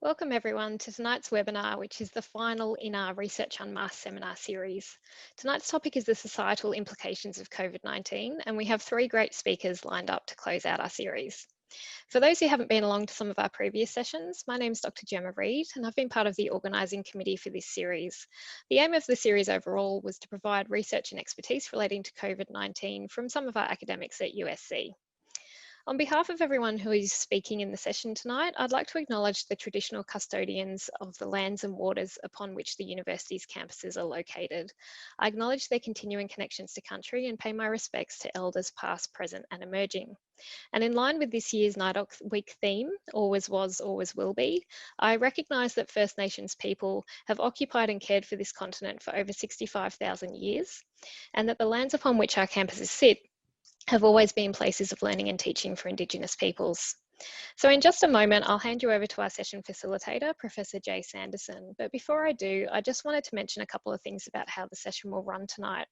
Welcome everyone to tonight's webinar, which is the final in our Research Unmasked seminar series. Tonight's topic is the societal implications of COVID-19, and we have three great speakers lined up to close out our series. For those who haven't been along to some of our previous sessions, my name is Dr. Gemma Reid, and I've been part of the organising committee for this series. The aim of the series overall was to provide research and expertise relating to COVID-19 from some of our academics at USC. On behalf of everyone who is speaking in the session tonight, I'd like to acknowledge the traditional custodians of the lands and waters upon which the university's campuses are located. I acknowledge their continuing connections to country and pay my respects to elders past, present and emerging. And in line with this year's NIDOC Week theme, always was, always will be, I recognise that First Nations people have occupied and cared for this continent for over 65,000 years, and that the lands upon which our campuses sit have always been places of learning and teaching for Indigenous peoples. So in just a moment, I'll hand you over to our session facilitator, Professor Jay Sanderson. But before I do, I just wanted to mention a couple of things about how the session will run tonight,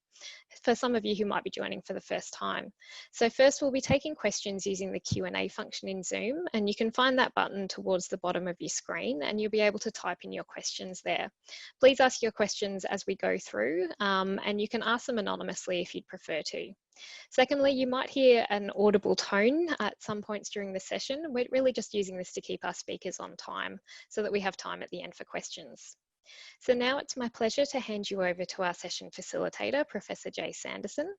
for some of you who might be joining for the first time. So first, we'll be taking questions using the Q&A function in Zoom, and you can find that button towards the bottom of your screen, and you'll be able to type in your questions there. Please ask your questions as we go through, and you can ask them anonymously if you'd prefer to. Secondly, you might hear an audible tone at some points during the session. We're really just using this to keep our speakers on time so that we have time at the end for questions. So now it's my pleasure to hand you over to our session facilitator, Professor Jay Sanderson.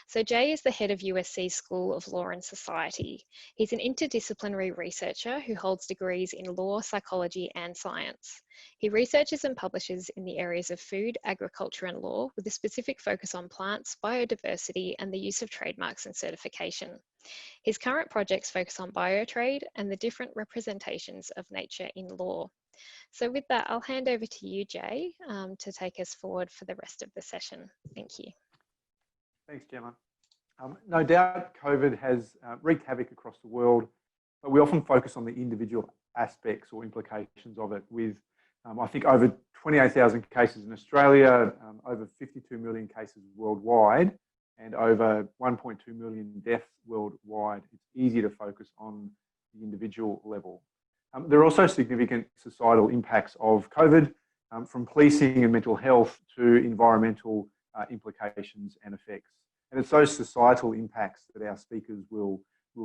So Jay is the head of USC's School of Law and Society. He's an interdisciplinary researcher who holds degrees in law, psychology and science. He researches and publishes in the areas of food, agriculture and law with a specific focus on plants, biodiversity and the use of trademarks and certification. His current projects focus on biotrade and the different representations of nature in law. So with that, I'll hand over to you, Jay, to take us forward for the rest of the session. Thank you. Thanks, Gemma. No doubt COVID has wreaked havoc across the world, but we often focus on the individual aspects or implications of it with, I think, over 28,000 cases in Australia, over 52 million cases worldwide, and over 1.2 million deaths worldwide. It's easy to focus on the individual level. There are also significant societal impacts of COVID, from policing and mental health to environmental implications and effects. And it's those societal impacts that our speakers will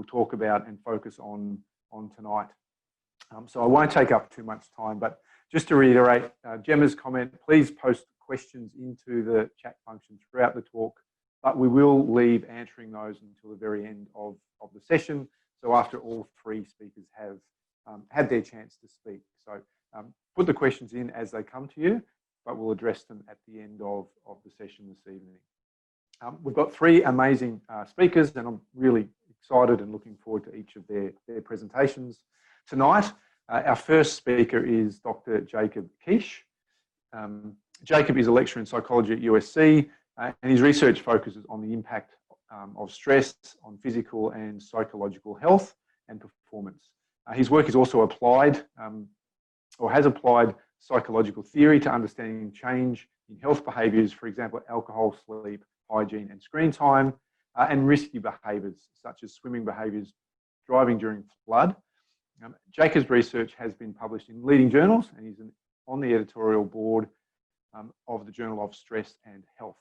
talk about and focus on tonight. So I won't take up too much time, but just to reiterate Gemma's comment, please post questions into the chat function throughout the talk, but we will leave answering those until the very end of the session. So after all three speakers have had their chance to speak. So put the questions in as they come to you, but we'll address them at the end of the session this evening. We've got three amazing speakers, and I'm really excited and looking forward to each of their presentations tonight. Our first speaker is Dr. Jacob Kish. Jacob is a lecturer in psychology at USC, and his research focuses on the impact of stress on physical and psychological health and performance. His work is also applied, or has applied psychological theory to understanding change in health behaviours, for example, alcohol, sleep, hygiene and screen time, and risky behaviours such as swimming behaviours, driving during flood. Jacob's research has been published in leading journals, and he's on the editorial board of the Journal of Stress and Health.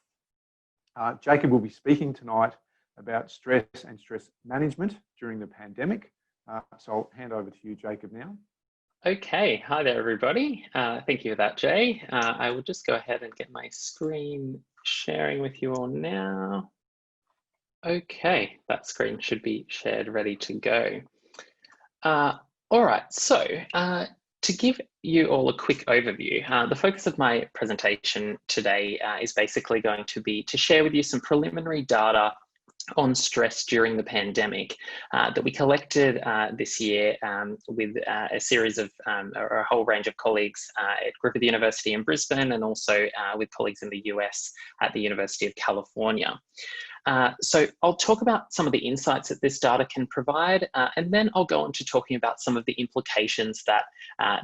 Jacob will be speaking tonight about stress and stress management during the pandemic. So I'll hand over to you, Jacob, now. Okay, hi there, everybody. Thank you for that, Jay. I will just go ahead and get my screen sharing with you all now. Okay, that screen should be shared, ready to go. All right, so to give you all a quick overview, the focus of my presentation today is basically going to be to share with you some preliminary data on stress during the pandemic that we collected this year with a series of, or a whole range of colleagues at Griffith University in Brisbane, and also with colleagues in the US at the University of California. So I'll talk about some of the insights that this data can provide, and then I'll go on to talking about some of the implications that,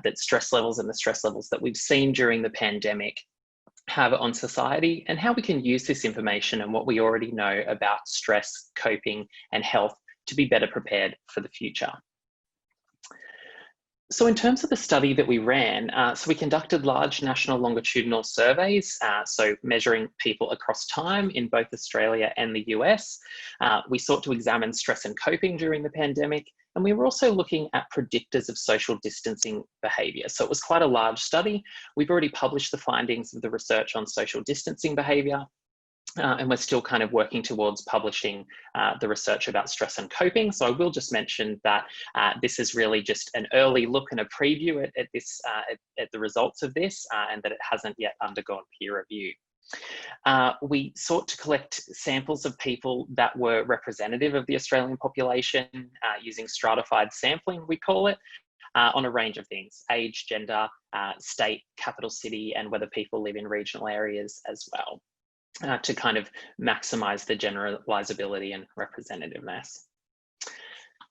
that stress levels and the stress levels that we've seen during the pandemic have on society, and how we can use this information and what we already know about stress, coping and health to be better prepared for the future. So in terms of the study that we ran, so we conducted large national longitudinal surveys, so measuring people across time in both Australia and the US. We sought to examine stress and coping during the pandemic, and we were also looking at predictors of social distancing behaviour. So it was quite a large study. We've already published the findings of the research on social distancing behaviour. And we're still kind of working towards publishing the research about stress and coping. So I will just mention that this is really just an early look and a preview at the results of this, and that it hasn't yet undergone peer review. We sought to collect samples of people that were representative of the Australian population using stratified sampling, we call it, on a range of things: age, gender, state, capital city, and whether people live in regional areas as well. To kind of maximise the generalisability and representativeness.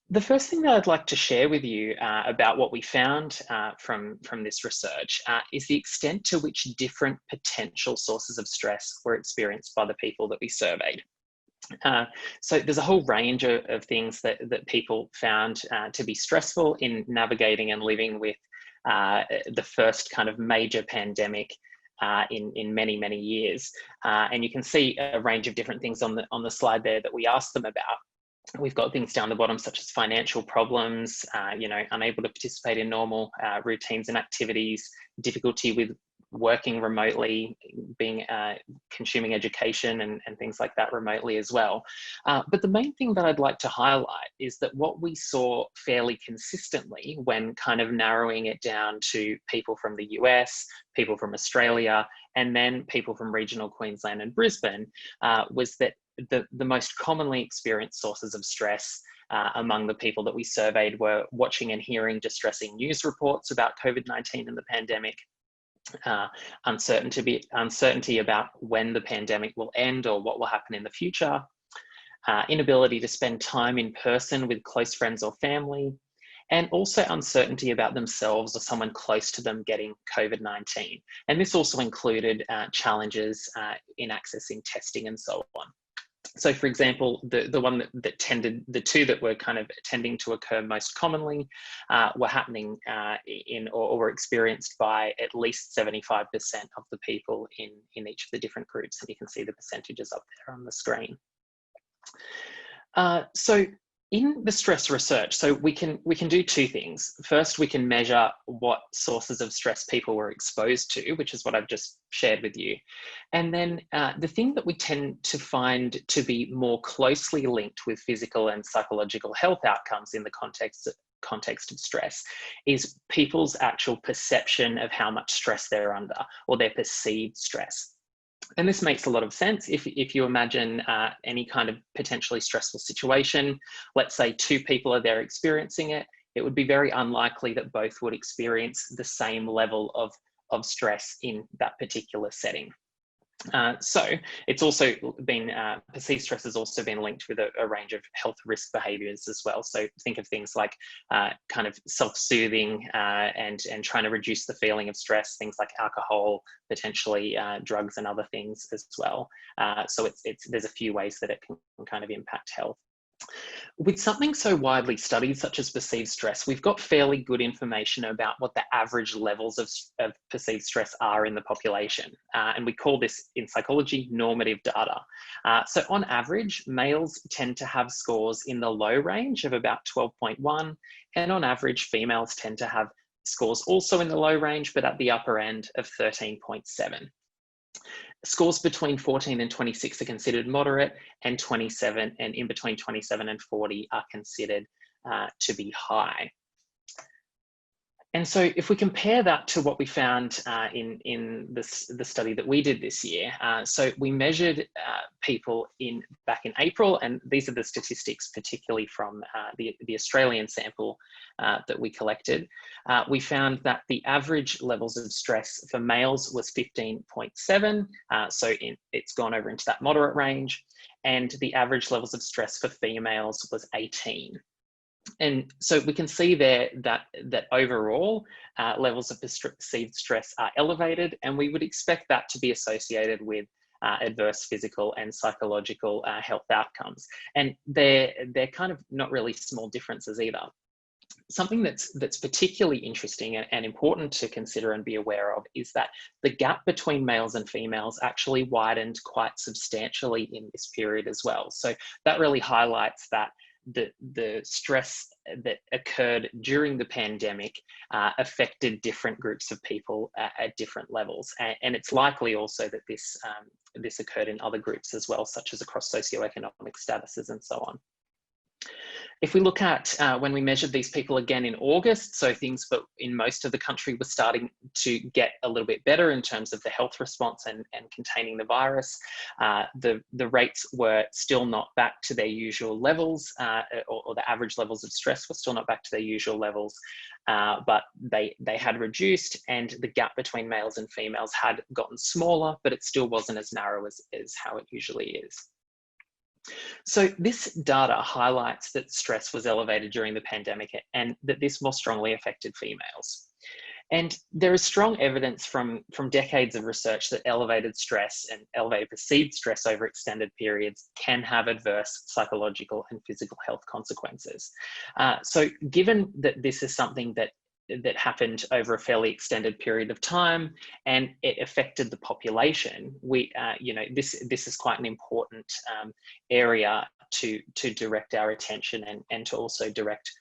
The first thing that I'd like to share with you about what we found from this research is the extent to which different potential sources of stress were experienced by the people that we surveyed. So there's a whole range of things that people found to be stressful in navigating and living with the first kind of major pandemic in many, many years. And you can see a range of different things on the slide there that we asked them about. We've got things down the bottom such as financial problems, unable to participate in normal routines and activities, difficulty with working remotely, consuming education and things like that remotely as well. But the main thing that I'd like to highlight is that what we saw fairly consistently when kind of narrowing it down to people from the US, people from Australia, and then people from regional Queensland and Brisbane, was that the most commonly experienced sources of stress among the people that we surveyed were watching and hearing distressing news reports about COVID-19 and the pandemic, uncertainty about when the pandemic will end or what will happen in the future, inability to spend time in person with close friends or family, and also uncertainty about themselves or someone close to them getting COVID-19. And this also included challenges in accessing testing and so on. So for example, the two that were kind of tending to occur most commonly were happening or were experienced by at least 75% of the people in each of the different groups. And you can see the percentages up there on the screen. So in the stress research, so we can do two things. First, we can measure what sources of stress people were exposed to, which is what I've just shared with you. And then the thing that we tend to find to be more closely linked with physical and psychological health outcomes in the context of stress is people's actual perception of how much stress they're under, or their perceived stress. And this makes a lot of sense. If you imagine any kind of potentially stressful situation, let's say two people are there experiencing it, it would be very unlikely that both would experience the same level of stress in that particular setting. So it's also been, perceived stress has also been linked with a range of health risk behaviours as well. So think of things like kind of self-soothing and trying to reduce the feeling of stress, things like alcohol, potentially drugs and other things as well. So there's a few ways that it can kind of impact health. With something so widely studied, such as perceived stress, we've got fairly good information about what the average levels of perceived stress are in the population. And we call this in psychology normative data. So on average, males tend to have scores in the low range of about 12.1, and on average, females tend to have scores also in the low range, but at the upper end of 13.7. Scores between 14 and 26 are considered moderate, and 27 and in between 27 and 40 are considered to be high. And so if we compare that to what we found in the study that we did this year, so we measured people back in April, and these are the statistics particularly from the Australian sample that we collected. We found that the average levels of stress for males was 15.7, so it's gone over into that moderate range, and the average levels of stress for females was 18. And so we can see there that overall levels of perceived stress are elevated, and we would expect that to be associated with adverse physical and psychological health outcomes. And they're kind of not really small differences either. something that's particularly interesting and important to consider and be aware of is that the gap between males and females actually widened quite substantially in this period as well. So that really highlights that the stress that occurred during the pandemic affected different groups of people at different levels. And it's likely also that this occurred in other groups as well, such as across socioeconomic statuses and so on. If we look at when we measured these people again in August, so things in most of the country were starting to get a little bit better in terms of the health response and containing the virus. The rates were still not back to their usual levels, or the average levels of stress were still not back to their usual levels, but they had reduced, and the gap between males and females had gotten smaller, but it still wasn't as narrow as how it usually is. So this data highlights that stress was elevated during the pandemic and that this more strongly affected females. And there is strong evidence from decades of research that elevated stress and elevated perceived stress over extended periods can have adverse psychological and physical health consequences. So given that this is something that happened over a fairly extended period of time and it affected the population, this is quite an important area to direct our attention and to also direct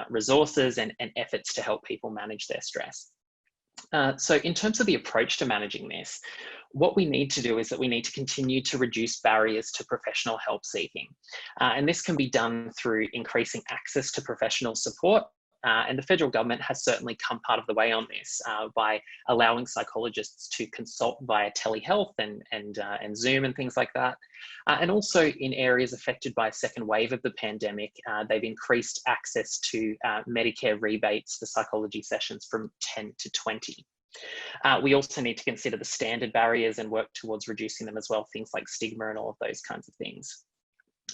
resources and efforts to help people manage their stress. So in terms of the approach to managing this, what we need to do is that we need to continue to reduce barriers to professional help seeking. And this can be done through increasing access to professional support. And the federal government has certainly come part of the way on this by allowing psychologists to consult via telehealth and Zoom and things like that. And also in areas affected by a second wave of the pandemic, they've increased access to Medicare rebates for psychology sessions from 10 to 20. We also need to consider the standard barriers and work towards reducing them as well, things like stigma and all of those kinds of things.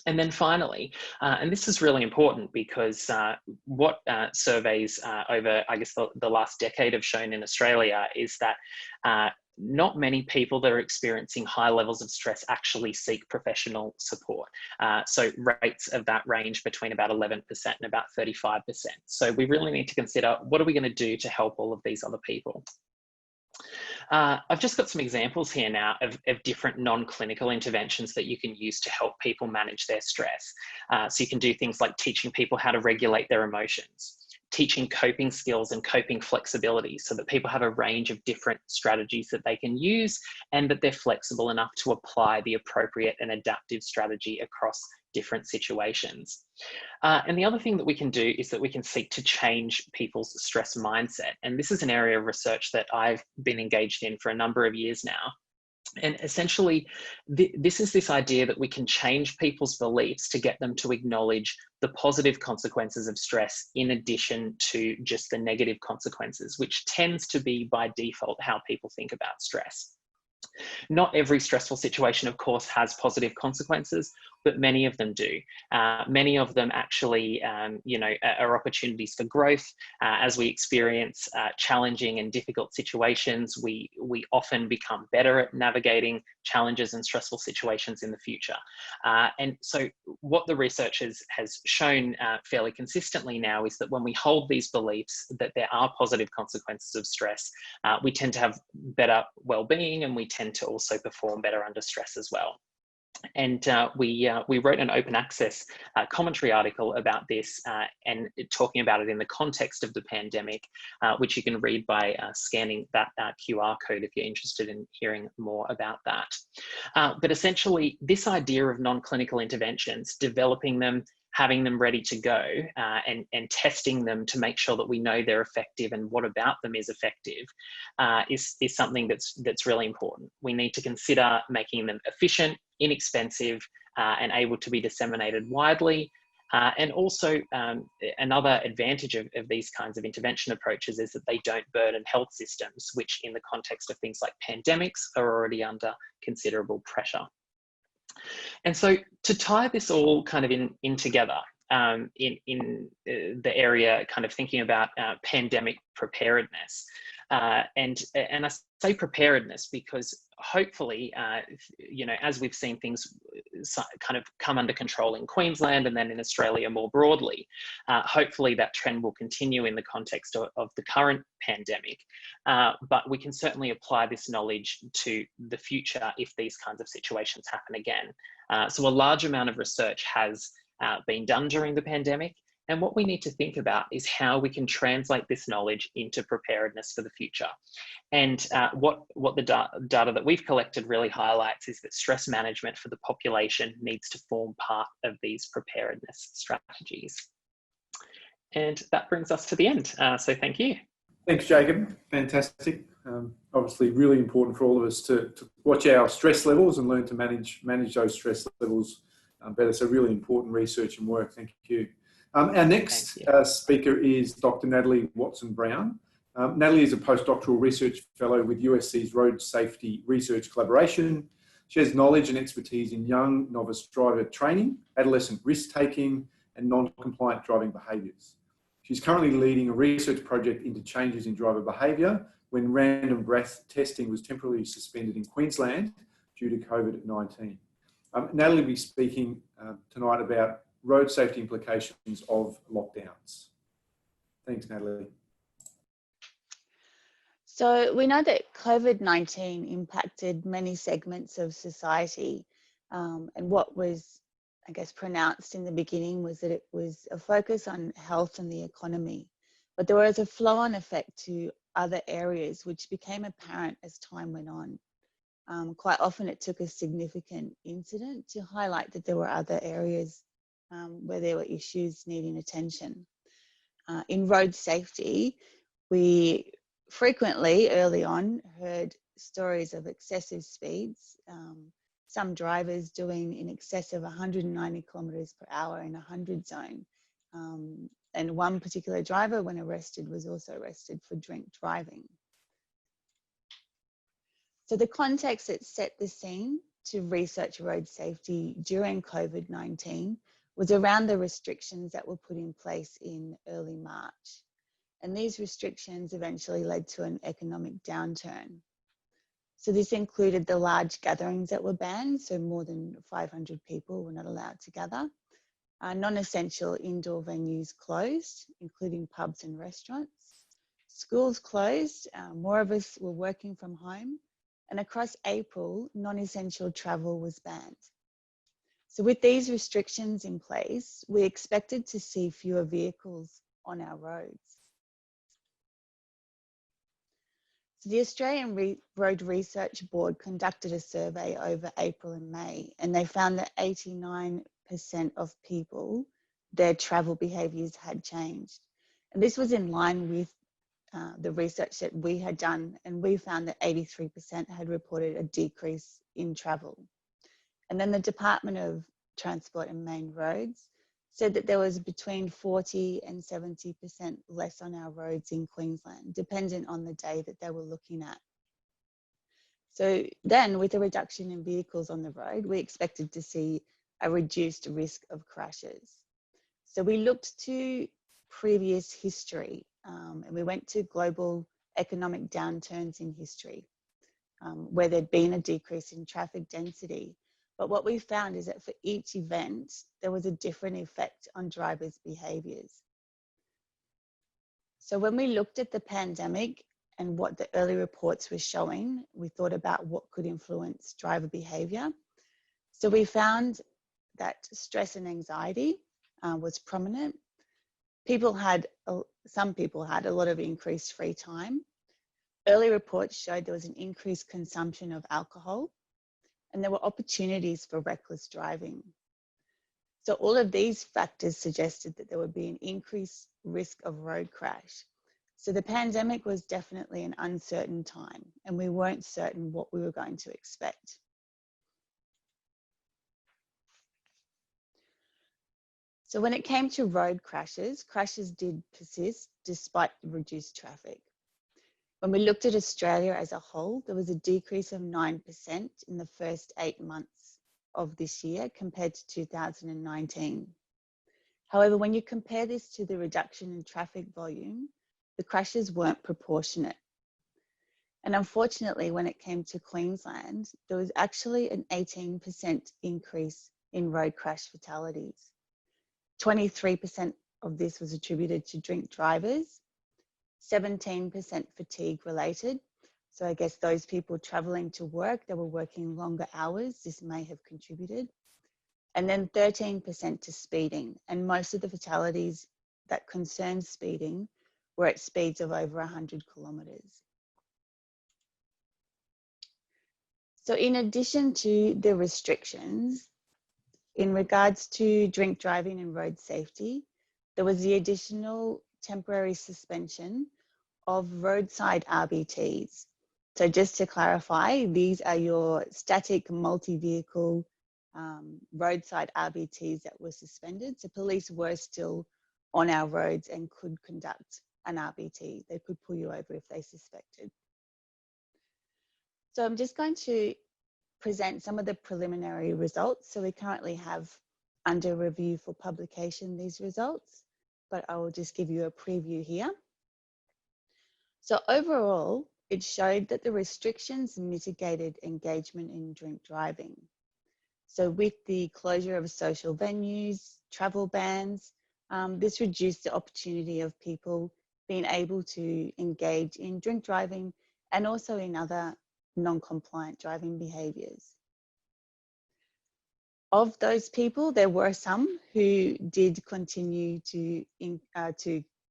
And then finally, and this is really important because what surveys over, I guess, the last decade have shown in Australia is that not many people that are experiencing high levels of stress actually seek professional support. So rates of that range between about 11% and about 35%. So we really need to consider, what are we going to do to help all of these other people? I've just got some examples here now of different non-clinical interventions that you can use to help people manage their stress. So you can do things like teaching people how to regulate their emotions, teaching coping skills and coping flexibility so that people have a range of different strategies that they can use and that they're flexible enough to apply the appropriate and adaptive strategy across different situations. And the other thing that we can do is that we can seek to change people's stress mindset. And this is an area of research that I've been engaged in for a number of years now. And essentially, this is this idea that we can change people's beliefs to get them to acknowledge the positive consequences of stress in addition to just the negative consequences, which tends to be by default how people think about stress. Not every stressful situation, of course, has positive consequences, but many of them do. Many of them actually, are opportunities for growth. As we experience challenging and difficult situations, we often become better at navigating challenges and stressful situations in the future. And so what the research has shown fairly consistently now is that when we hold these beliefs that there are positive consequences of stress, we tend to have better well-being, and we tend to also perform better under stress as well. And we wrote an open access commentary article about this and talking about it in the context of the pandemic, which you can read by scanning that QR code if you're interested in hearing more about that. But essentially, this idea of non-clinical interventions, developing them, having them ready to go and testing them to make sure that we know they're effective and what about them is effective is something that's really important. We need to consider making them efficient, inexpensive, and able to be disseminated widely. And also another advantage of these kinds of intervention approaches is that they don't burden health systems, which in the context of things like pandemics are already under considerable pressure. And so to tie this all kind of in together in the area kind of thinking about pandemic preparedness, And I say preparedness because hopefully, you know, as we've seen things kind of come under control in Queensland and then in Australia more broadly, hopefully that trend will continue in the context of the current pandemic. But we can certainly apply this knowledge to the future if these kinds of situations happen again. So a large amount of research has been done during the pandemic. And what we need to think about is how we can translate this knowledge into preparedness for the future. And what the data that we've collected really highlights is that stress management for the population needs to form part of these preparedness strategies. And that brings us to the end. So thank you. Thanks, Jacob. Fantastic. Obviously, really important for all of us to watch our stress levels and learn to manage those stress levels better. So really important research and work. Thank you. Our next speaker is Dr. Natalie Watson-Brown. Natalie is a postdoctoral research fellow with USC's Road Safety Research Collaboration. She has knowledge and expertise in young novice driver training, adolescent risk-taking, and non-compliant driving behaviours. She's currently leading a research project into changes in driver behaviour when random breath testing was temporarily suspended in Queensland due to COVID-19. Natalie will be speaking tonight about road safety implications of lockdowns. Thanks, Natalie. So we know that COVID-19 impacted many segments of society, and what was, I guess, pronounced in the beginning was that it was a focus on health and the economy, but there was a flow-on effect to other areas which became apparent as time went on. Quite often it took a significant incident to highlight that there were other areas where there were issues needing attention. In road safety, we frequently early on heard stories of excessive speeds, some drivers doing in excess of 190 kilometres per hour in a 100 zone. And one particular driver, when arrested, was also arrested for drink driving. So the context that set the scene to research road safety during COVID-19 was around the restrictions that were put in place in early March. And these restrictions eventually led to an economic downturn. So this included the large gatherings that were banned, so more than 500 people were not allowed to gather. Non-essential indoor venues closed, including pubs and restaurants. Schools closed, more of us were working from home. And across April, non-essential travel was banned. So with these restrictions in place, we expected to see fewer vehicles on our roads. So the Australian Road Research Board conducted a survey over April and May, and they found that 89% of people, their travel behaviours had changed. And this was in line with the research that we had done, and we found that 83% had reported a decrease in travel. And then the Department of Transport and Main Roads said that there was between 40 and 70% less on our roads in Queensland, dependent on the day that they were looking at. So then with a reduction in vehicles on the road, we expected to see a reduced risk of crashes. So we looked to previous history and we went to global economic downturns in history where there'd been a decrease in traffic density. But what we found is that for each event, there was a different effect on drivers' behaviours. So when we looked at the pandemic and what the early reports were showing, we thought about what could influence driver behaviour. So we found that stress and anxiety was prominent. Some people had a lot of increased free time. Early reports showed there was an increased consumption of alcohol, and there were opportunities for reckless driving. So all of these factors suggested that there would be an increased risk of road crash. So the pandemic was definitely an uncertain time, and we weren't certain what we were going to expect. So when it came to road crashes, crashes did persist despite the reduced traffic. When we looked at Australia as a whole, there was a decrease of 9% in the first 8 months of this year compared to 2019. However, when you compare this to the reduction in traffic volume, the crashes weren't proportionate. And unfortunately, when it came to Queensland, there was actually an 18% increase in road crash fatalities. 23% of this was attributed to drink drivers, 17% fatigue related. So I guess those people travelling to work, they were working longer hours, this may have contributed. And then 13% to speeding. And most of the fatalities that concern speeding were at speeds of over 100 kilometres. So in addition to the restrictions, in regards to drink driving and road safety, there was the additional temporary suspension of roadside RBTs. So just to clarify, these are your static multi-vehicle roadside RBTs that were suspended. So police were still on our roads and could conduct an RBT. They could pull you over if they suspected. So I'm just going to present some of the preliminary results. So we currently have under review for publication these results, but I will just give you a preview here. So overall, it showed that the restrictions mitigated engagement in drink driving. So with the closure of social venues, travel bans, this reduced the opportunity of people being able to engage in drink driving and also in other non-compliant driving behaviours. Of those people, there were some who did continue to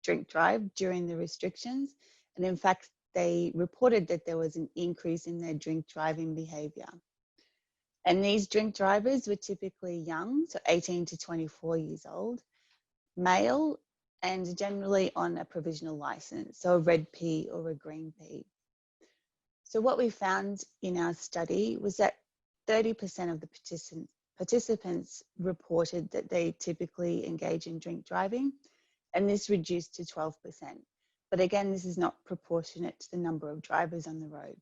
drink drive during the restrictions. And in fact, they reported that there was an increase in their drink driving behaviour. And these drink drivers were typically young, so 18 to 24 years old, male, and generally on a provisional licence, so a red P or a green P. So what we found in our study was that 30% of the participants reported that they typically engage in drink driving, and this reduced to 12%. But again, this is not proportionate to the number of drivers on the road.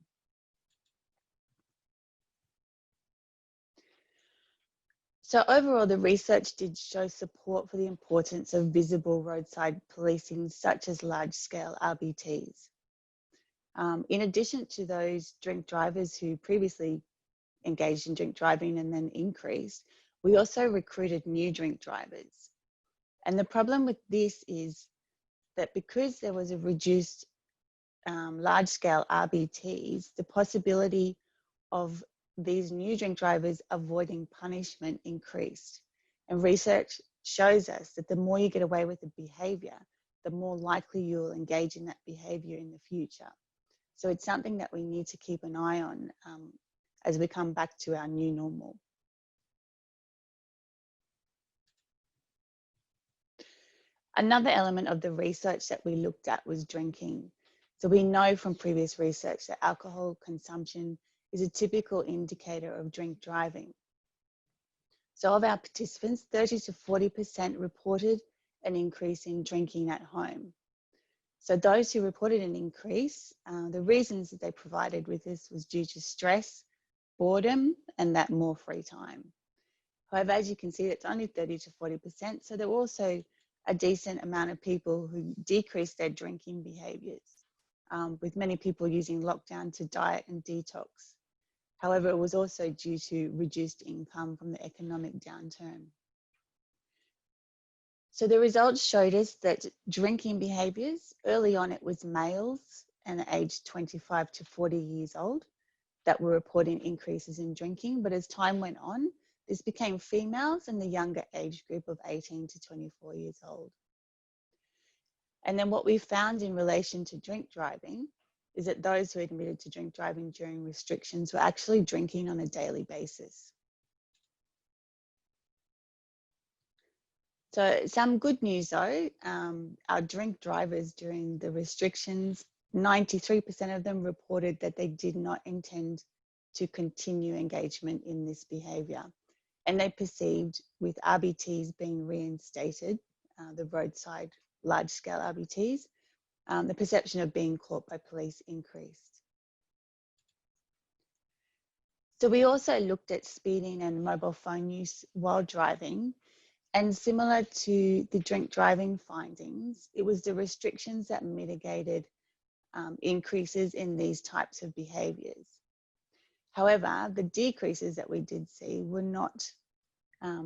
So overall, the research did show support for the importance of visible roadside policing, such as large-scale RBTs. In addition to those drink drivers who previously engaged in drink driving and then increased, we also recruited new drink drivers. And the problem with this is that because there was a reduced large-scale RBTs, the possibility of these new drink drivers avoiding punishment increased. And research shows us that the more you get away with the behaviour, the more likely you'll engage in that behaviour in the future. So it's something that we need to keep an eye on as we come back to our new normal. Another element of the research that we looked at was drinking. So we know from previous research that alcohol consumption is a typical indicator of drink driving. So of our participants, 30 to 40% reported an increase in drinking at home. So those who reported an increase, the reasons that they provided with this was due to stress, boredom, and that more free time. However, as you can see, it's only 30 to 40%. So there were also a decent amount of people who decreased their drinking behaviours, with many people using lockdown to diet and detox. However, it was also due to reduced income from the economic downturn. So the results showed us that drinking behaviours, early on it was males and aged 25 to 40 years old that were reporting increases in drinking, but as time went on, this became females and the younger age group of 18 to 24 years old. And then what we found in relation to drink driving is that those who admitted to drink driving during restrictions were actually drinking on a daily basis. So some good news though, our drink drivers during the restrictions, 93% of them reported that they did not intend to continue engagement in this behaviour. And they perceived with RBTs being reinstated, the roadside large-scale RBTs, the perception of being caught by police increased. So we also looked at speeding and mobile phone use while driving, and similar to the drink driving findings, it was the restrictions that mitigated increases in these types of behaviours. However, the decreases that we did see were not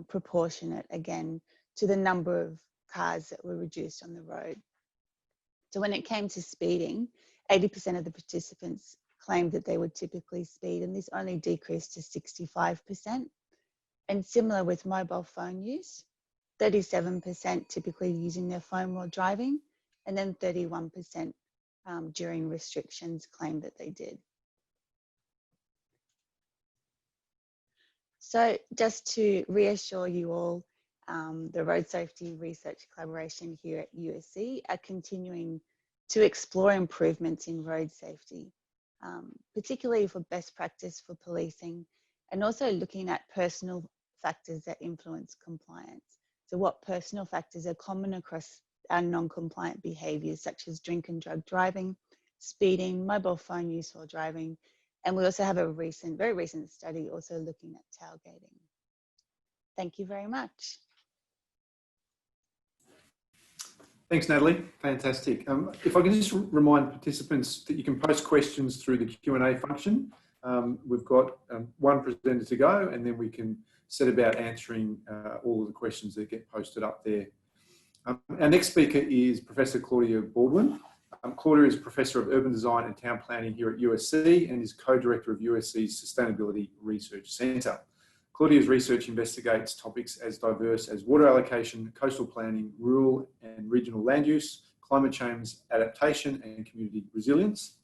proportionate, again, to the number of cars that were reduced on the road. So when it came to speeding, 80% of the participants claimed that they would typically speed, and this only decreased to 65%. And similar with mobile phone use, 37% typically using their phone while driving, and then 31% during restrictions claimed that they did. So just to reassure you all, the Road Safety Research Collaboration here at USC are continuing to explore improvements in road safety, particularly for best practice for policing, and also looking at personal factors that influence compliance. So what personal factors are common across our non-compliant behaviours, such as drink and drug driving, speeding, mobile phone use while driving, and we also have a very recent study also looking at tailgating. Thank you very much. Thanks, Natalie. Fantastic. If I can just remind participants that you can post questions through the Q&A function. We've got one presenter to go, and then we can set about answering all of the questions that get posted up there. Our next speaker is Professor Claudia Baldwin. Claudia is Professor of Urban Design and Town Planning here at USC and is Co-Director of USC's Sustainability Research Centre. Claudia's research investigates topics as diverse as water allocation, coastal planning, rural and regional land use, climate change adaptation and community resilience,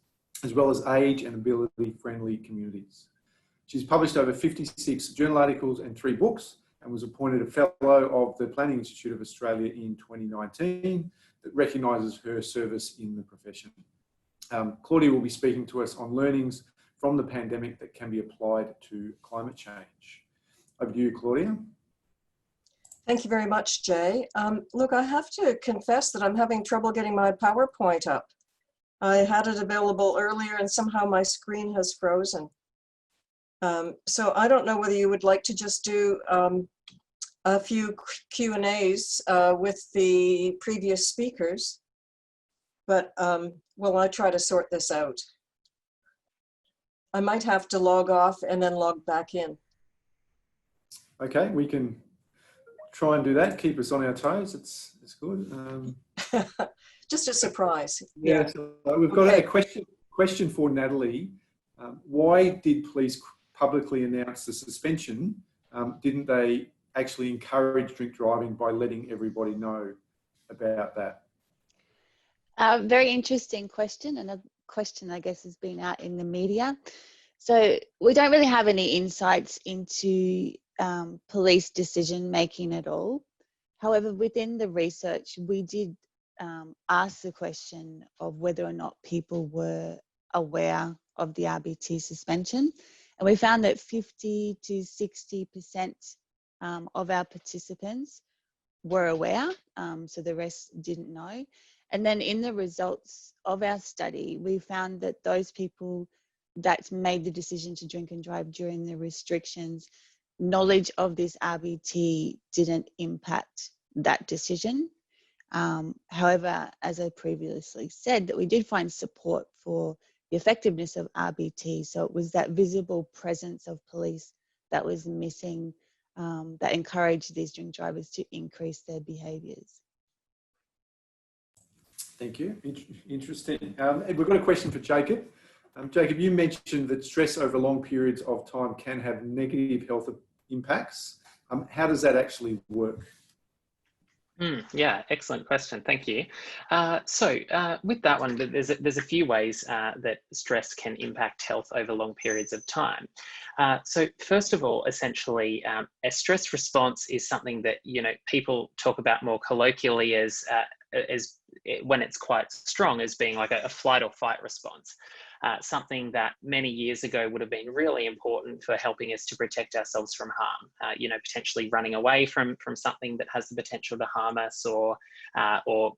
as well as age and ability-friendly communities. She's published over 56 journal articles and 3 books, and was appointed a Fellow of the Planning Institute of Australia in 2019 that recognises her service in the profession. Claudia will be speaking to us on learnings from the pandemic that can be applied to climate change. Over to you, Claudia. Thank you very much, Jay. Look, I have to confess that I'm having trouble getting my PowerPoint up. I had it available earlier and somehow my screen has frozen. So I don't know whether you would like to just do a few Q&As with the previous speakers, but will I try to sort this out? I might have to log off and then log back in. Okay, we can try and do that. Keep us on our toes. It's good. Just a surprise. Yeah, so we've got a question for Natalie. Why did police publicly announce the suspension? Didn't they actually encourage drink driving by letting everybody know about that? Very interesting question, and a question I guess has been out in the media. So we don't really have any insights into police decision making at all. However, within the research, we did ask the question of whether or not people were aware of the RBT suspension. And we found that 50 to 60% of our participants were aware, so the rest didn't know. And then in the results of our study, we found that those people that made the decision to drink and drive during the restrictions, knowledge of this RBT didn't impact that decision. However, as I previously said, that we did find support for the effectiveness of RBT. So it was that visible presence of police that was missing, that encouraged these drink drivers to increase their behaviours. Thank you. Interesting. We've got a question for Jacob. Jacob, you mentioned that stress over long periods of time can have negative health impacts. How does that actually work? Yeah, excellent question. Thank you. So with that one, there's a few ways that stress can impact health over long periods of time. So first of all, essentially, a stress response is something that people talk about more colloquially as when it's quite strong as being like a flight or fight response. Something that many years ago would have been really important for helping us to protect ourselves from harm, potentially running away from something that has the potential to harm us, or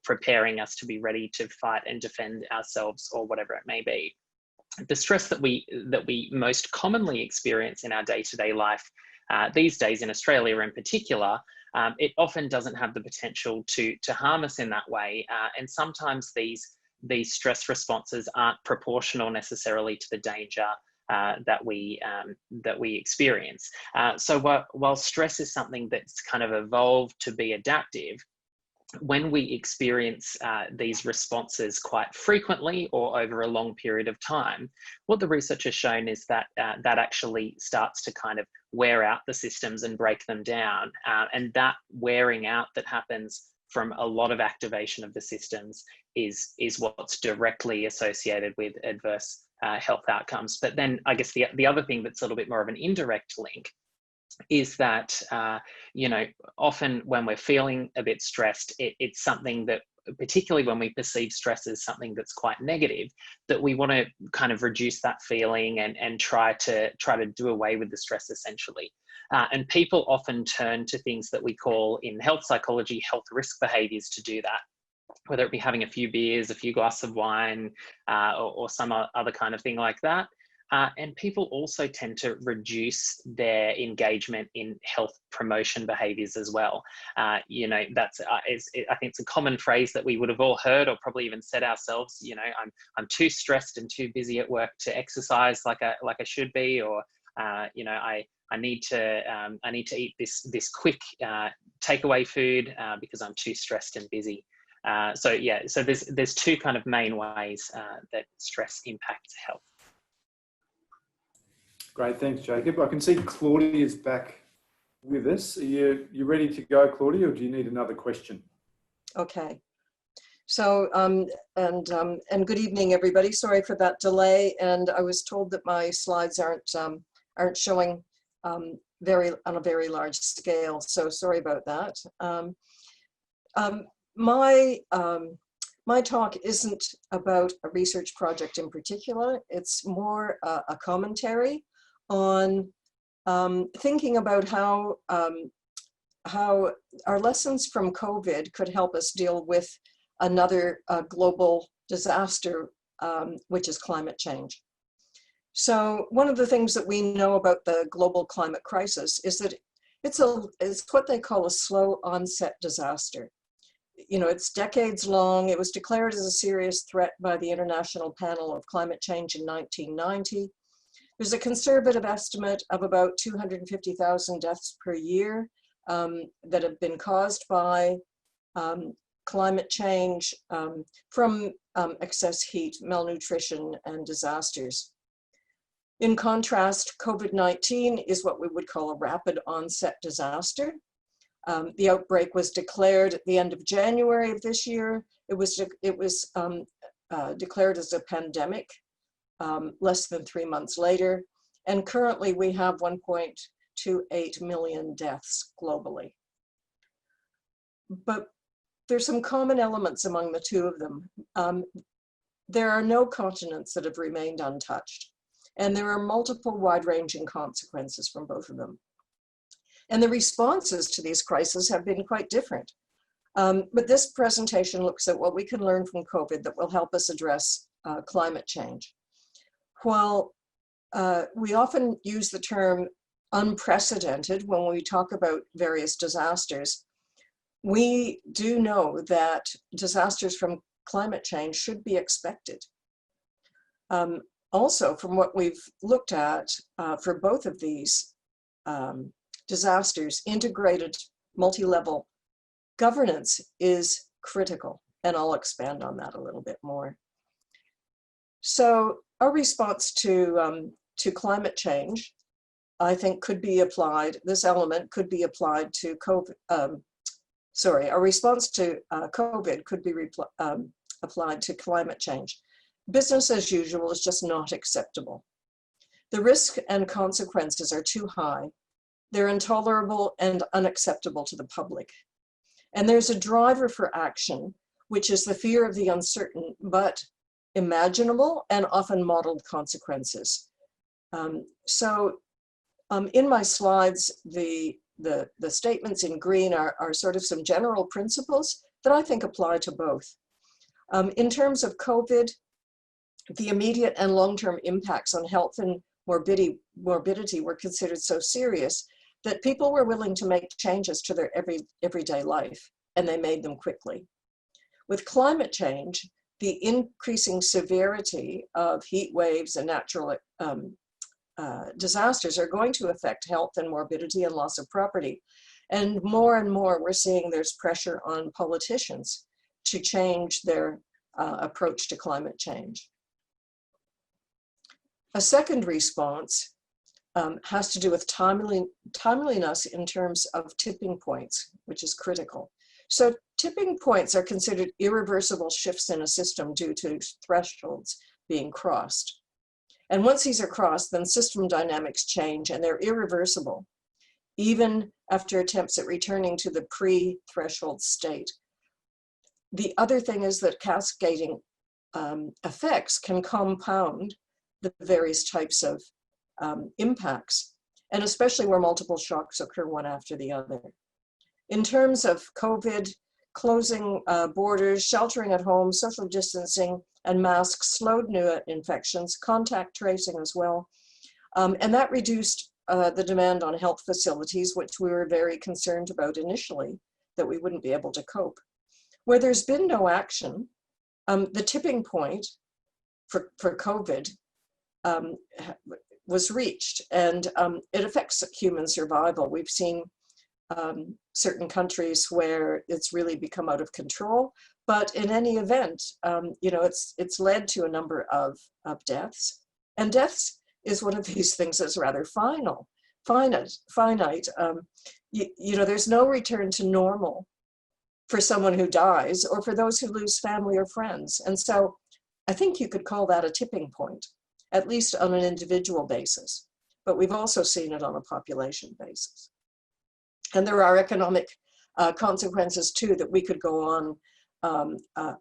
preparing us to be ready to fight and defend ourselves, or whatever it may be. The stress that we most commonly experience in our day-to-day life these days in Australia in particular, it often doesn't have the potential to harm us in that way, and sometimes these these stress responses aren't proportional necessarily to the danger that we experience. So while stress is something that's kind of evolved to be adaptive, when we experience these responses quite frequently or over a long period of time, what the research has shown is that that actually starts to kind of wear out the systems and break them down. And that wearing out that happens from a lot of activation of the systems is what's directly associated with adverse health outcomes. But then I guess the other thing that's a little bit more of an indirect link is that, you know, often when we're feeling a bit stressed, it's something that, particularly when we perceive stress as something that's quite negative, that we want to kind of reduce that feeling and try to do away with the stress essentially. And people often turn to things that we call in health psychology, health risk behaviors to do that, whether it be having a few beers, a few glasses of wine, or some other kind of thing like that. And people also tend to reduce their engagement in health promotion behaviours as well. You know, that's I think it's a common phrase that we would have all heard or probably even said ourselves. You know, I'm too stressed and too busy at work to exercise like I should be, or you know, I need to eat this quick takeaway food because I'm too stressed and busy. So yeah, so there's two kind of main ways that stress impacts health. Great, thanks, Jacob. I can see Claudia's back with us. Are you ready to go, Claudia, or do you need another question? Okay. So, and good evening, everybody. Sorry for that delay. And I was told that my slides aren't showing on a very large scale. So sorry about that. My talk isn't about a research project in particular. It's more a commentary on thinking about how our lessons from COVID could help us deal with another global disaster, which is climate change. So one of the things that we know about the global climate crisis is that it's what they call a slow onset disaster. You know, it's decades long. It was declared as a serious threat by the International Panel of Climate Change in 1990. There's a conservative estimate of about 250,000 deaths per year that have been caused by climate change from excess heat, malnutrition, and disasters. In contrast, COVID-19 is what we would call a rapid onset disaster. The outbreak was declared at the end of January of this year. It was declared as a pandemic less than 3 months later. And currently we have 1.28 million deaths globally. But there's some common elements among the two of them. There are no continents that have remained untouched. And there are multiple wide-ranging consequences from both of them. And the responses to these crises have been quite different. But this presentation looks at what we can learn from COVID that will help us address climate change. While we often use the term unprecedented when we talk about various disasters, we do know that disasters from climate change should be expected. Also, from what we've looked at for both of these disasters, integrated multi-level governance is critical, and I'll expand on that a little bit more. So our response to climate change, I think, could be applied, this element could be applied to COVID, our response to COVID could be applied to climate change. Business as usual is just not acceptable. The risk and consequences are too high. They're intolerable and unacceptable to the public. And there's a driver for action, which is the fear of the uncertain, but imaginable and often modeled consequences. In my slides, the statements in green are sort of some general principles that I think apply to both. In terms of COVID, the immediate and long-term impacts on health and morbidity were considered so serious that people were willing to make changes to their everyday life, and they made them quickly. With climate change, the increasing severity of heat waves and natural disasters are going to affect health and morbidity and loss of property. And more we're seeing there's pressure on politicians to change their approach to climate change. A second response has to do with timeliness in terms of tipping points, which is critical. So tipping points are considered irreversible shifts in a system due to thresholds being crossed. And once these are crossed, then system dynamics change and they're irreversible, even after attempts at returning to the pre-threshold state. The other thing is that cascading effects can compound the various types of impacts, and especially where multiple shocks occur one after the other. In terms of COVID, closing borders, sheltering at home, social distancing, and masks slowed new infections, contact tracing as well. And that reduced the demand on health facilities, which we were very concerned about initially, that we wouldn't be able to cope. Where there's been no action, the tipping point for COVID was reached, and it affects human survival. We've seen certain countries where it's really become out of control, but in any event, you know, it's led to a number of deaths, and deaths is one of these things that's rather finite. You know, there's no return to normal for someone who dies or for those who lose family or friends, and so I think you could call that a tipping point, at least on an individual basis, but we've also seen it on a population basis. And there are economic consequences too that we could go on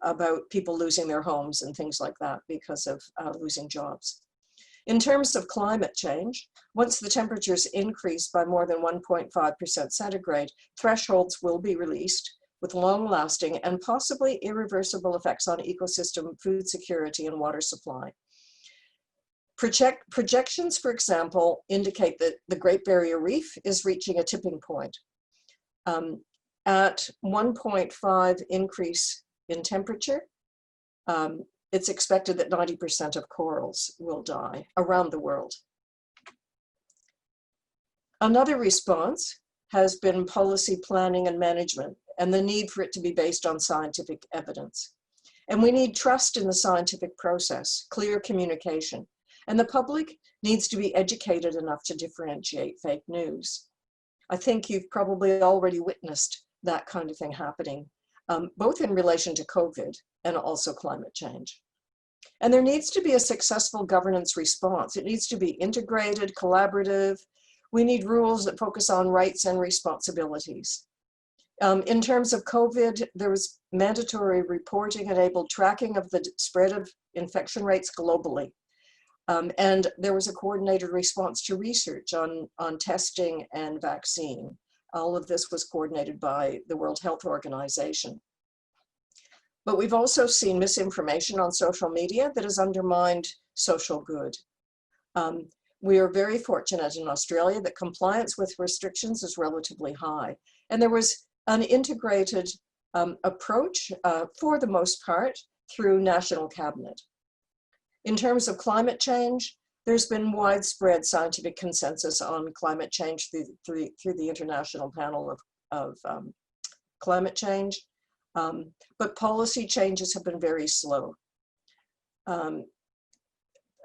about people losing their homes and things like that because of losing jobs. In terms of climate change, once the temperatures increase by more than 1.5% centigrade, thresholds will be released with long-lasting and possibly irreversible effects on ecosystem, food security, and water supply. Projections, for example, indicate that the Great Barrier Reef is reaching a tipping point. At 1.5 increase in temperature, it's expected that 90% of corals will die around the world. Another response has been policy planning and management, and the need for it to be based on scientific evidence. And we need trust in the scientific process, clear communication. And the public needs to be educated enough to differentiate fake news. I think you've probably already witnessed that kind of thing happening, both in relation to COVID and also climate change. And there needs to be a successful governance response. It needs to be integrated, collaborative. We need rules that focus on rights and responsibilities. In terms of COVID, there was mandatory reporting, enabled tracking of the spread of infection rates globally. And there was a coordinated response to research on testing and vaccine. All of this was coordinated by the World Health Organization. But we've also seen misinformation on social media that has undermined social good. We are very fortunate in Australia that compliance with restrictions is relatively high. And there was an integrated approach for the most part through National Cabinet. In terms of climate change, there's been widespread scientific consensus on climate change through the International Panel of Climate Change, but policy changes have been very slow. A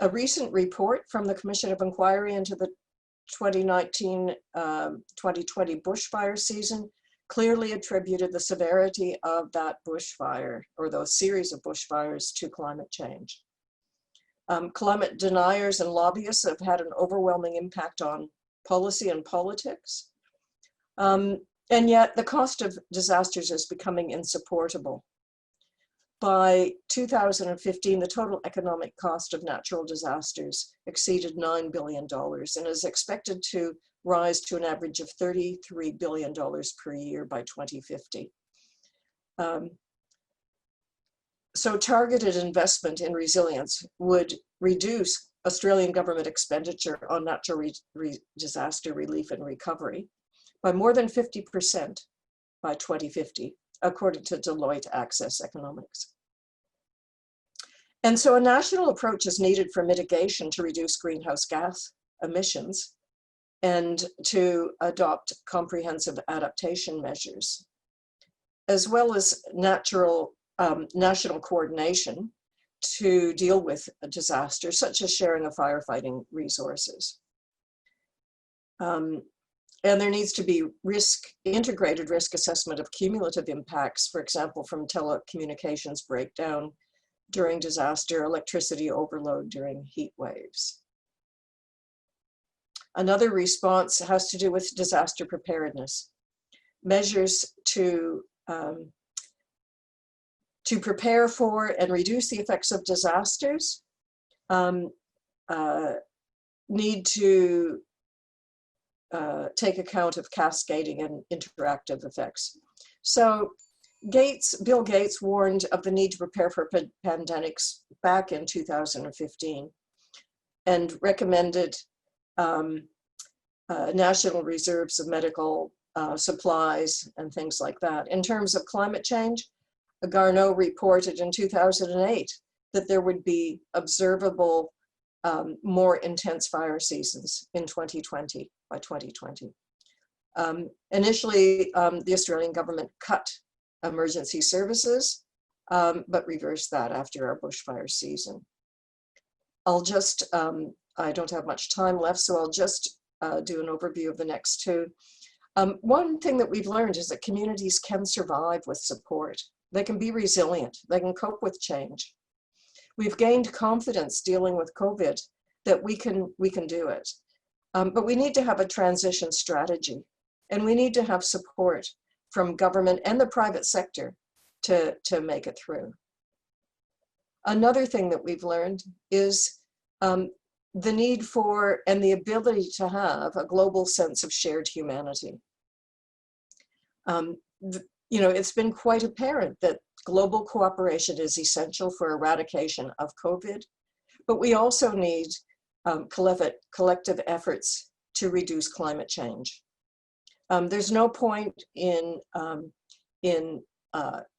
recent report from the Commission of Inquiry into the 2019-2020 bushfire season clearly attributed the severity of that bushfire, or those series of bushfires, to climate change. Climate deniers and lobbyists have had an overwhelming impact on policy and politics. And yet the cost of disasters is becoming insupportable. By 2015, the total economic cost of natural disasters exceeded $9 billion and is expected to rise to an average of $33 billion per year by 2050. So targeted investment in resilience would reduce Australian government expenditure on natural disaster relief and recovery by more than 50% by 2050, according to Deloitte Access Economics. And so a national approach is needed for mitigation to reduce greenhouse gas emissions and to adopt comprehensive adaptation measures, as well as national coordination to deal with disasters, such as sharing of firefighting resources. And there needs to be integrated risk assessment of cumulative impacts, for example, from telecommunications breakdown during disaster, electricity overload during heat waves. Another response has to do with disaster preparedness. Measures to prepare for and reduce the effects of disasters need to take account of cascading and interactive effects. So Bill Gates warned of the need to prepare for pandemics back in 2015 and recommended national reserves of medical supplies and things like that. In terms of climate change, Garneau reported in 2008 that there would be observable more intense fire seasons in 2020, by 2020. Initially, the Australian government cut emergency services, but reversed that after our bushfire season. I'll just, I don't have much time left, so I'll just do an overview of the next two. One thing that we've learned is that communities can survive with support. They can be resilient. They can cope with change. We've gained confidence dealing with COVID that we can do it. But we need to have a transition strategy, and we need to have support from government and the private sector to make it through. Another thing that we've learned is the need for and the ability to have a global sense of shared humanity. You know, it's been quite apparent that global cooperation is essential for eradication of COVID, but we also need collective efforts to reduce climate change. There's no point in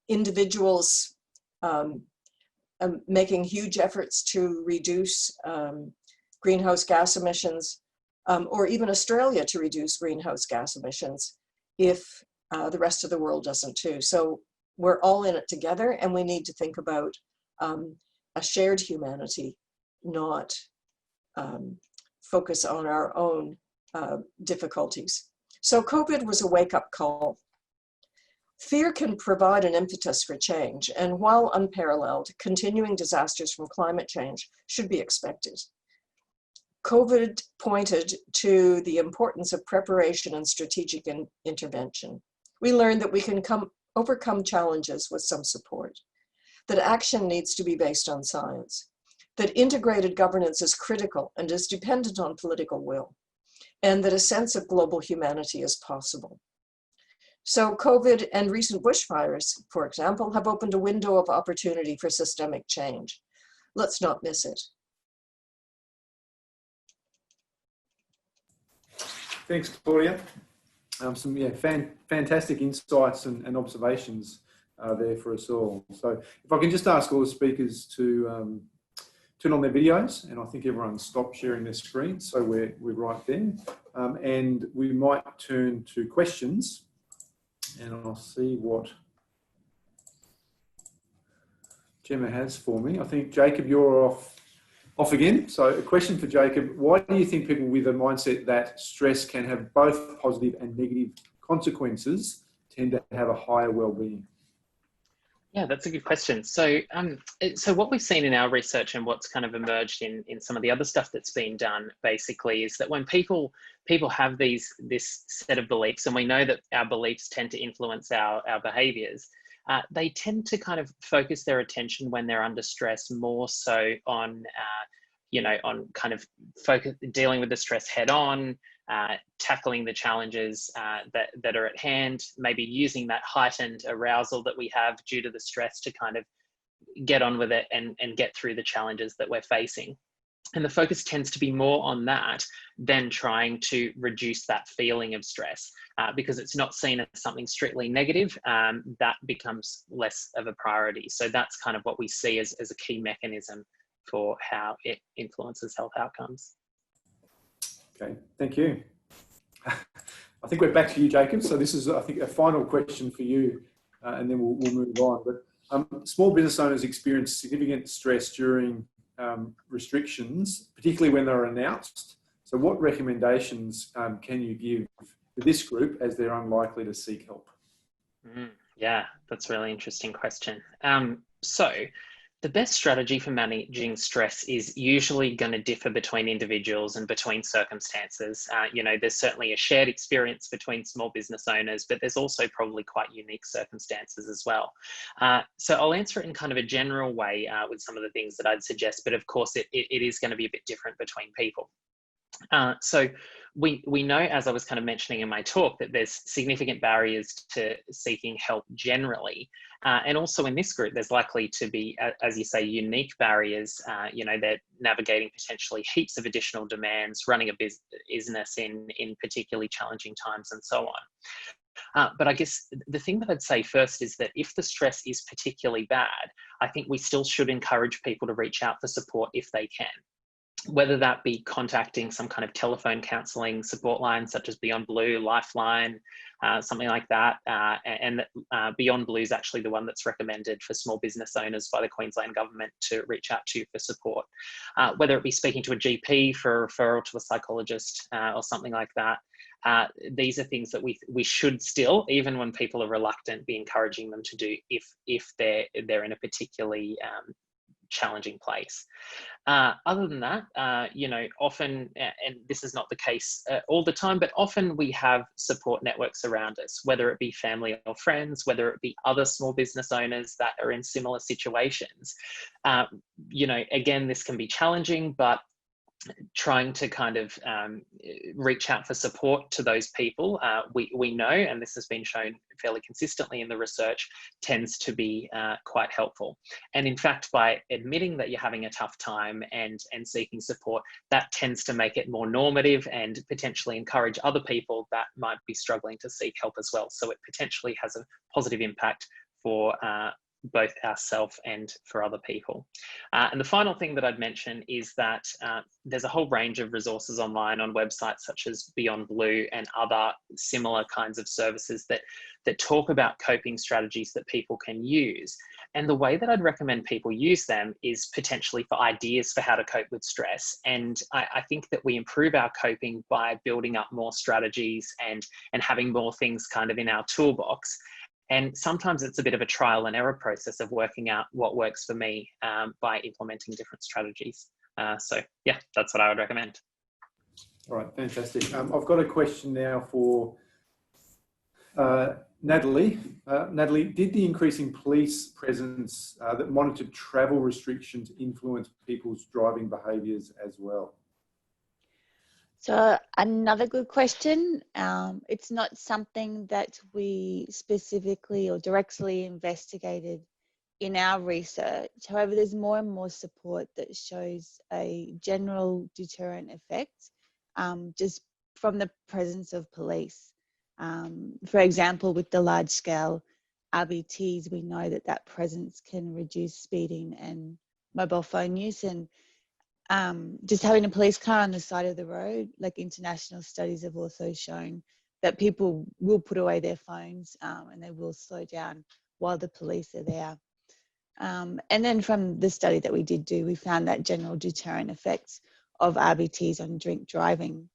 individuals making huge efforts to reduce greenhouse gas emissions, or even Australia to reduce greenhouse gas emissions, if the rest of the world doesn't too. So we're all in it together, and we need to think about a shared humanity, not focus on our own difficulties. So COVID was a wake-up call. Fear can provide an impetus for change, and while unparalleled, continuing disasters from climate change should be expected. COVID pointed to the importance of preparation and strategic intervention. We learned that we can overcome challenges with some support, that action needs to be based on science, that integrated governance is critical and is dependent on political will, and that a sense of global humanity is possible. So COVID and recent bushfires, for example, have opened a window of opportunity for systemic change. Let's not miss it. Thanks, Claudia. Some fantastic insights and observations there for us all. So if I can just ask all the speakers to turn on their videos, and I think everyone stopped sharing their screen, so we're right there. And we might turn to questions, and I'll see what Gemma has for me. I think, Jacob, you're off again. So a question for Jacob: why do you think people with a mindset that stress can have both positive and negative consequences tend to have a higher well-being? Yeah, that's a good question. So, so what we've seen in our research and what's kind of emerged in some of the other stuff that's been done, basically, is that when people have this set of beliefs, and we know that our beliefs tend to influence our behaviours, they tend to kind of focus their attention when they're under stress more so on, on kind of dealing with the stress head on, tackling the challenges that are at hand, maybe using that heightened arousal that we have due to the stress to kind of get on with it and get through the challenges that we're facing. And the focus tends to be more on that than trying to reduce that feeling of stress, because it's not seen as something strictly negative. That becomes less of a priority. So that's kind of what we see as a key mechanism for how it influences health outcomes. Okay, thank you. I think we're back to you, Jacob. So this is, I think, a final question for you, and then we'll move on. But small business owners experience significant stress during restrictions, particularly when they're announced. So what recommendations can you give to this group as they're unlikely to seek help? Yeah, that's a really interesting question. So the best strategy for managing stress is usually going to differ between individuals and between circumstances. There's certainly a shared experience between small business owners, but there's also probably quite unique circumstances as well. So I'll answer it in kind of a general way with some of the things that I'd suggest, but of course it is going to be a bit different between people. So we know, as I was kind of mentioning in my talk, that there's significant barriers to seeking help generally. And also in this group, there's likely to be, as you say, unique barriers. They're navigating potentially heaps of additional demands, running a business in particularly challenging times and so on. But I guess the thing that I'd say first is that if the stress is particularly bad, I think we still should encourage people to reach out for support if they can. Whether that be contacting some kind of telephone counselling support line, such as Beyond Blue, Lifeline, something like that. And Beyond Blue is actually the one that's recommended for small business owners by the Queensland government to reach out to for support. Whether it be speaking to a GP for a referral to a psychologist or something like that. These are things that we should still, even when people are reluctant, be encouraging them to do if they're in a particularly challenging place. Other than that, often, and this is not the case all the time, but often we have support networks around us, whether it be family or friends, whether it be other small business owners that are in similar situations. Again, this can be challenging, but trying to kind of reach out for support to those people, we know, and this has been shown fairly consistently in the research, tends to be quite helpful. And in fact, by admitting that you're having a tough time and seeking support, that tends to make it more normative and potentially encourage other people that might be struggling to seek help as well. So it potentially has a positive impact for both ourselves and for other people. And the final thing that I'd mention is that there's a whole range of resources online on websites such as Beyond Blue and other similar kinds of services that talk about coping strategies that people can use. And the way that I'd recommend people use them is potentially for ideas for how to cope with stress. And I think that we improve our coping by building up more strategies and having more things kind of in our toolbox. And sometimes it's a bit of a trial and error process of working out what works for me by implementing different strategies. So yeah, that's what I would recommend. All right, fantastic. I've got a question now for Natalie. Natalie, did the increasing police presence that monitored travel restrictions influence people's driving behaviours as well? So another good question. It's not something that we specifically or directly investigated in our research. However, there's more and more support that shows a general deterrent effect just from the presence of police. For example, with the large scale RBTs, we know that presence can reduce speeding and mobile phone use, and just having a police car on the side of the road, like international studies have also shown that people will put away their phones and they will slow down while the police are there. And then from the study that we did do, we found that general deterrent effects of RBTs on drink driving.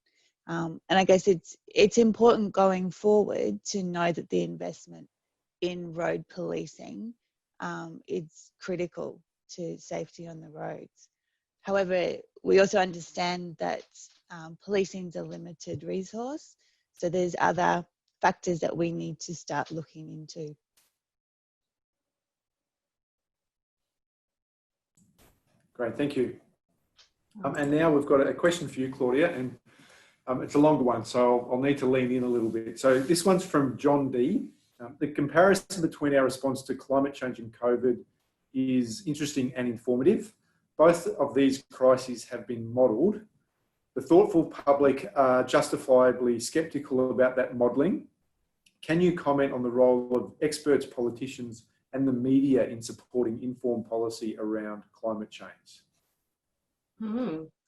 And I guess it's important going forward to know that the investment in road policing is critical to safety on the roads. However, we also understand that policing is a limited resource, so there's other factors that we need to start looking into. Great, thank you. And now we've got a question for you, Claudia, and it's a longer one, so I'll need to lean in a little bit. So this one's from John D. The comparison between our response to climate change and COVID is interesting and informative, both of these crises have been modelled, the thoughtful public are justifiably sceptical about that modelling. Can you comment on the role of experts, politicians, and the media in supporting informed policy around climate change?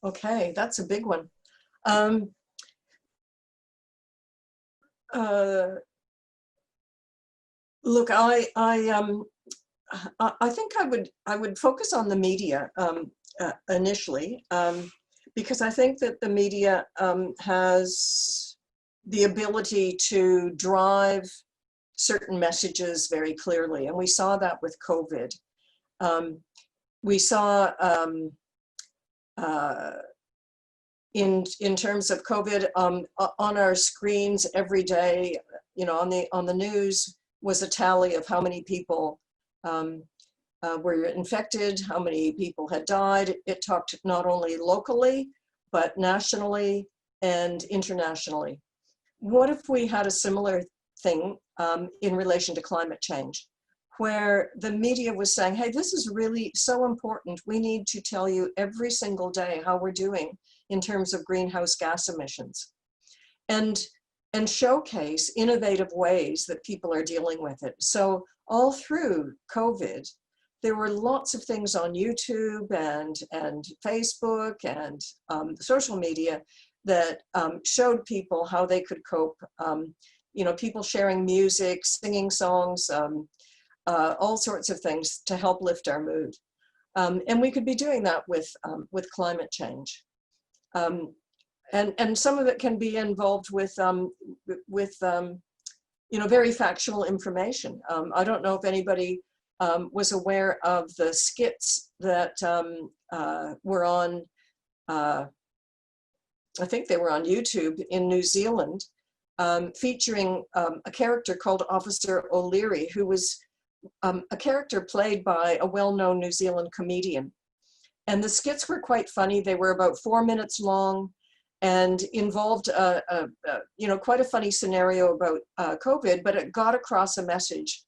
Okay, that's a big one. Look, I think I would focus on the media initially, because I think that the media has the ability to drive certain messages very clearly, and we saw that with COVID. We saw in terms of COVID on our screens every day, you know, on the news was a tally of how many people were infected, how many people had died. It talked not only locally, but nationally and internationally. What if we had a similar thing in relation to climate change, where the media was saying, hey, this is really so important. We need to tell you every single day how we're doing in terms of greenhouse gas emissions, and showcase innovative ways that people are dealing with it. So all through COVID, there were lots of things on YouTube and Facebook and social media that showed people how they could cope. You know, people sharing music, singing songs, all sorts of things to help lift our mood. And we could be doing that with climate change. And some of it can be involved with you know, very factual information. I don't know if anybody was aware of the skits that were on, I think they were on YouTube in New Zealand, featuring a character called Officer O'Leary, who was a character played by a well-known New Zealand comedian. And the skits were quite funny. They were about 4 minutes long and involved you know, quite a funny scenario about COVID, but it got across a message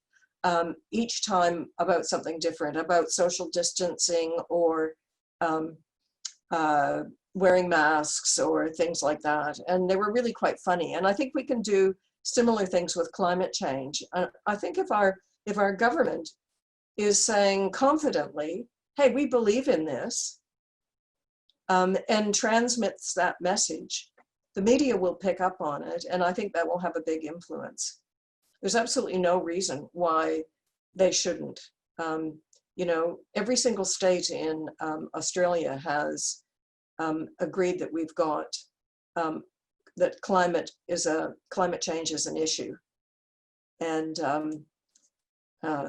each time about something different, about social distancing or wearing masks or things like that. And they were really quite funny. And I think we can do similar things with climate change. I think if our government is saying confidently, hey, we believe in this, and transmits that message, the media will pick up on it, and I think that will have a big influence. There's absolutely no reason why they shouldn't. You know, every single state in Australia has agreed that we've got, that climate change is an issue. And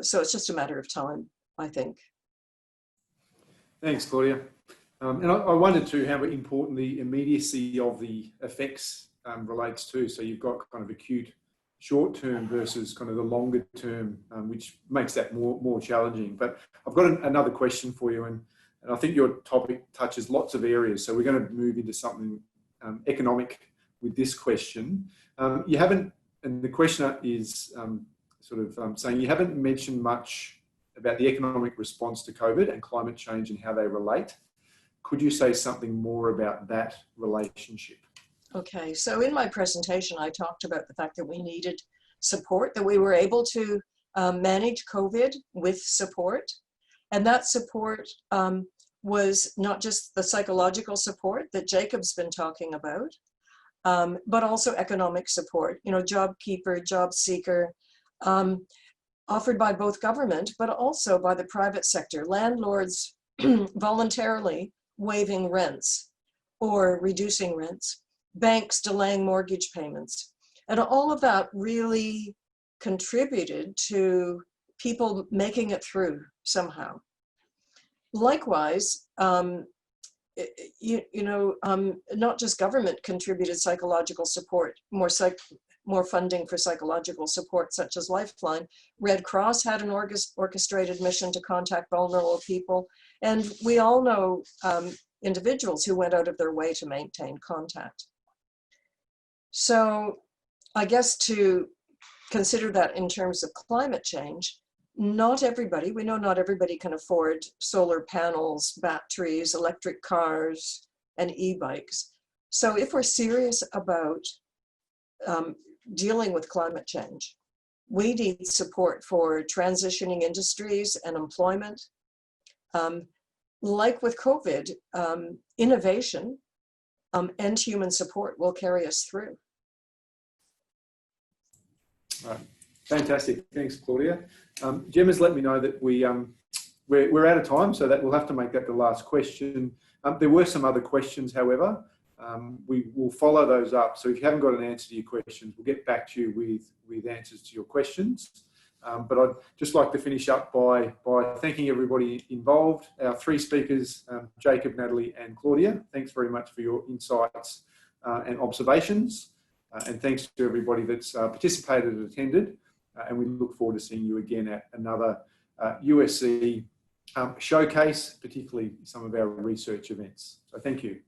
so it's just a matter of time, I think. Thanks, Claudia. And I wondered too how important the immediacy of the effects relates to. So you've got kind of acute short term versus kind of the longer term, which makes that more challenging. But I've got another question for you, and I think your topic touches lots of areas. So we're going to move into something economic with this question. You haven't, and the questioner is saying you haven't mentioned much about the economic response to COVID and climate change and how they relate. Could you say something more about that relationship? Okay, so in my presentation, I talked about the fact that we needed support, that we were able to manage COVID with support. And that support was not just the psychological support that Jacob's been talking about, but also economic support, you know, JobKeeper, Job Seeker, offered by both government, but also by the private sector. Landlords voluntarily waiving rents or reducing rents, banks delaying mortgage payments. And all of that really contributed to people making it through somehow. Likewise, not just government contributed psychological support, more funding for psychological support, such as Lifeline. Red Cross had an orchestrated mission to contact vulnerable people. And we all know individuals who went out of their way to maintain contact. So I guess to consider that in terms of climate change, not everybody, we know not everybody can afford solar panels, batteries, electric cars, and e-bikes. So if we're serious about dealing with climate change, we need support for transitioning industries and employment. Like with COVID, innovation and human support will carry us through. All right. Fantastic. Thanks, Claudia. Gemma's let me know that we're out of time, so that we'll have to make that the last question. There were some other questions, however. We will follow those up. So if you haven't got an answer to your questions, we'll get back to you with answers to your questions. But I'd just like to finish up by thanking everybody involved, our three speakers, Jacob, Natalie and Claudia. Thanks very much for your insights and observations. And thanks to everybody that's participated and attended. And we look forward to seeing you again at another USC showcase, particularly some of our research events. So thank you.